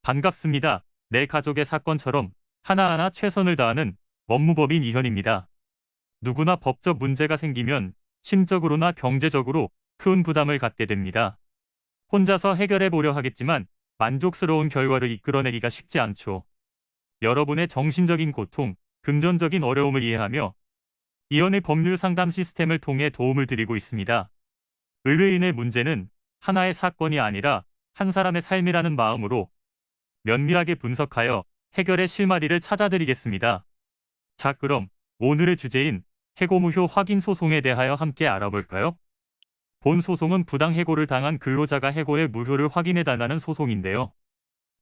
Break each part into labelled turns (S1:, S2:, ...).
S1: 반갑습니다. 내 가족의 사건처럼 하나하나 최선을 다하는 법무법인 이현입니다. 누구나 법적 문제가 생기면 심적으로나 경제적으로 큰 부담을 갖게 됩니다. 혼자서 해결해 보려 하겠지만 만족스러운 결과를 이끌어내기가 쉽지 않죠. 여러분의 정신적인 고통, 금전적인 어려움을 이해하며 이현의 법률 상담 시스템을 통해 도움을 드리고 있습니다. 의뢰인의 문제는 하나의 사건이 아니라 한 사람의 삶이라는 마음으로 면밀하게 분석하여 해결의 실마리를 찾아드리겠습니다. 자, 그럼 오늘의 주제인 해고무효 확인 소송에 대하여 함께 알아볼까요? 본 소송은 부당해고를 당한 근로자가 해고의 무효를 확인해달라는 소송인데요.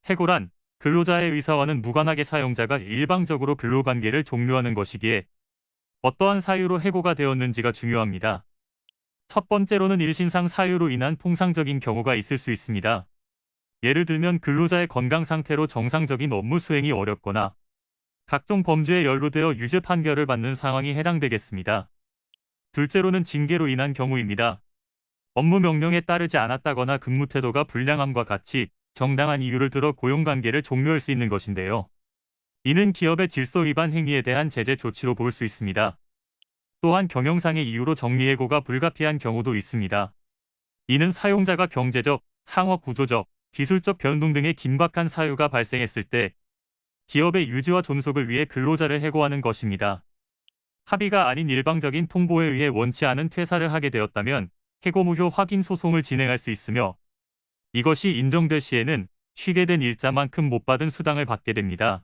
S1: 해고란 근로자의 의사와는 무관하게 사용자가 일방적으로 근로관계를 종료하는 것이기에 어떠한 사유로 해고가 되었는지가 중요합니다. 첫 번째로는 일신상 사유로 인한 통상적인 경우가 있을 수 있습니다. 예를 들면 근로자의 건강 상태로 정상적인 업무 수행이 어렵거나 각종 범죄에 연루되어 유죄 판결을 받는 상황이 해당되겠습니다. 둘째로는 징계로 인한 경우입니다. 업무 명령에 따르지 않았다거나 근무 태도가 불량함과 같이 정당한 이유를 들어 고용관계를 종료할 수 있는 것인데요. 이는 기업의 질서 위반 행위에 대한 제재 조치로 볼 수 있습니다. 또한 경영상의 이유로 정리해고가 불가피한 경우도 있습니다. 이는 사용자가 경제적, 상업 구조적, 기술적 변동 등의 긴박한 사유가 발생했을 때 기업의 유지와 존속을 위해 근로자를 해고하는 것입니다. 합의가 아닌 일방적인 통보에 의해 원치 않은 퇴사를 하게 되었다면 해고무효 확인 소송을 진행할 수 있으며 이것이 인정될 시에는 쉬게 된 일자만큼 못 받은 수당을 받게 됩니다.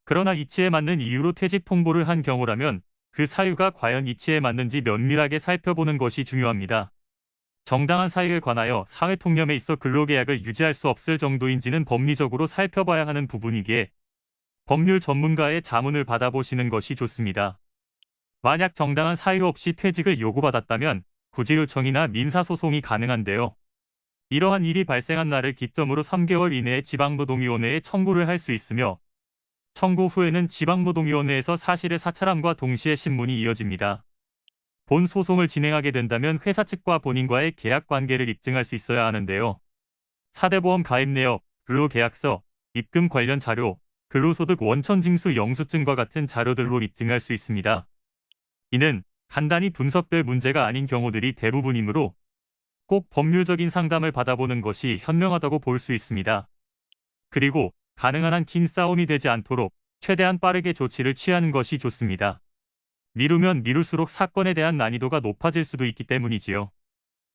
S1: 그러나 이치에 맞는 이유로 퇴직 통보를 한 경우라면 그 사유가 과연 이치에 맞는지 면밀하게 살펴보는 것이 중요합니다. 정당한 사유에 관하여 사회통념에 있어 근로계약을 유지할 수 없을 정도인지는 법리적으로 살펴봐야 하는 부분이기에 법률 전문가의 자문을 받아보시는 것이 좋습니다. 만약 정당한 사유 없이 퇴직을 요구받았다면 구제 요청이나 민사소송이 가능한데요. 이러한 일이 발생한 날을 기점으로 3개월 이내에 지방노동위원회에 청구를 할 수 있으며 청구 후에는 지방노동위원회에서 사실의 사찰함과 동시에 신문이 이어집니다. 본 소송을 진행하게 된다면 회사 측과 본인과의 계약 관계를 입증할 수 있어야 하는데요. 사대보험 가입 내역, 근로계약서, 입금 관련 자료, 근로소득 원천징수 영수증과 같은 자료들로 입증할 수 있습니다. 이는 간단히 분석될 문제가 아닌 경우들이 대부분이므로 꼭 법률적인 상담을 받아보는 것이 현명하다고 볼 수 있습니다. 그리고 가능한 한 긴 싸움이 되지 않도록 최대한 빠르게 조치를 취하는 것이 좋습니다. 미루면 미룰수록 사건에 대한 난이도가 높아질 수도 있기 때문이지요.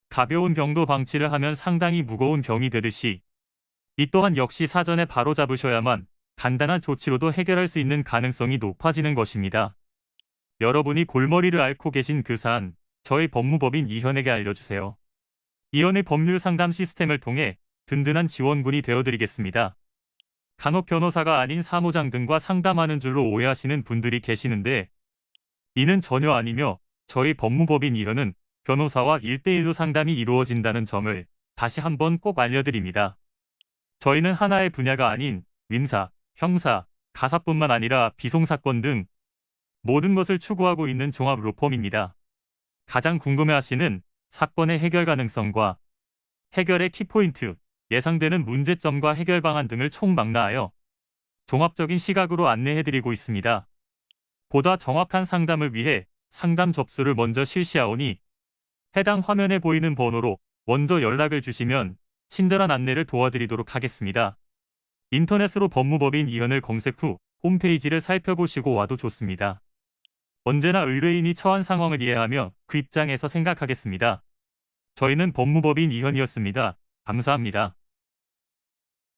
S1: 가벼운 병도 방치를 하면 상당히 무거운 병이 되듯이 이 또한 역시 사전에 바로잡으셔야만 간단한 조치로도 해결할 수 있는 가능성이 높아지는 것입니다. 여러분이 골머리를 앓고 계신 그 사안, 저희 법무법인 이현에게 알려주세요. 이현의 법률 상담 시스템을 통해 든든한 지원군이 되어드리겠습니다. 간혹 변호사가 아닌 사무장 등과 상담하는 줄로 오해하시는 분들이 계시는데 이는 전혀 아니며 저희 법무법인 이현은 변호사와 1대1로 상담이 이루어진다는 점을 다시 한번 꼭 알려드립니다. 저희는 하나의 분야가 아닌 민사, 형사, 가사뿐만 아니라 비송사건 등 모든 것을 추구하고 있는 종합 로펌입니다. 가장 궁금해하시는 사건의 해결 가능성과 해결의 키포인트, 예상되는 문제점과 해결 방안 등을 총망라하여 종합적인 시각으로 안내해드리고 있습니다. 보다 정확한 상담을 위해 상담 접수를 먼저 실시하오니 해당 화면에 보이는 번호로 먼저 연락을 주시면 친절한 안내를 도와드리도록 하겠습니다. 인터넷으로 법무법인 이현을 검색 후 홈페이지를 살펴보시고 와도 좋습니다. 언제나 의뢰인이 처한 상황을 이해하며 그 입장에서 생각하겠습니다. 저희는 법무법인 이현이었습니다. 감사합니다.